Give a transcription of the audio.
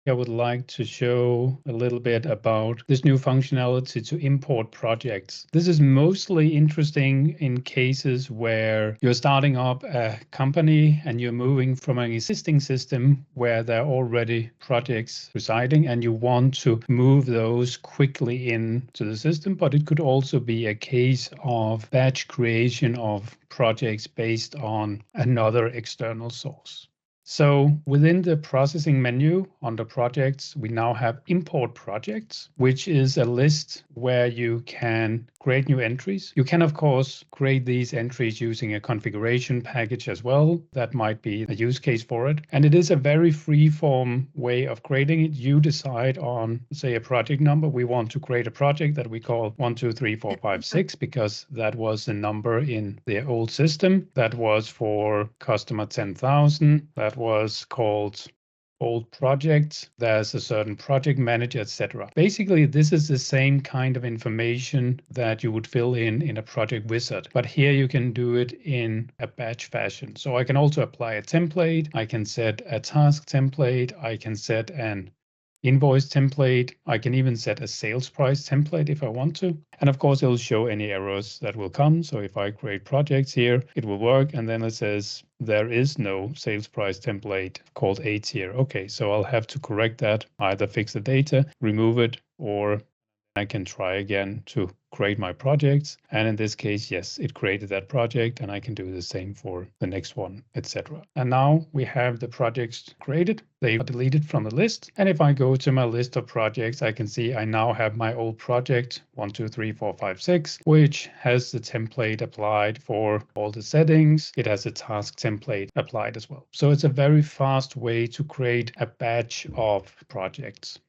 I would like to show a little bit about this new functionality to import projects. This is mostly interesting in cases where you're starting up a company and you're moving from an existing system where there are already projects residing and you want to move those quickly into the system. But it could also be a case of batch creation of projects based on another external source. So within the processing menu under projects, we now have import projects, which is a list where you can create new entries. You can, of course, create these entries using a configuration package as well. That might be a use case for it. And it is a very free-form way of creating it. You decide on, say, a project number. We want to create a project that we call 1, 2, 3, 4, 5, 6, because that was the number in the old system. That was for customer 10,000. That was called old projects. There's a certain project manager, etc. Basically, this is the same kind of information that you would fill in a project wizard, but here you can do it in a batch fashion. So I can also apply a template. I can set a task template. I can set an invoice template. I can even set a sales price template if I want to. And of course, it'll show any errors that will come. So if I create projects here, it will work. And then it says there is no sales price template called AIDS here. Okay, so I'll have to correct that, either fix the data, remove it, or I can try again to create my projects. And in this case, yes, it created that project and I can do the same for the next one, etc. And now we have the projects created. They are deleted from the list. And if I go to my list of projects, I can see I now have my old project 1, 2, 3, 4, 5, 6, which has the template applied for all the settings. It has a task template applied as well. So it's a very fast way to create a batch of projects.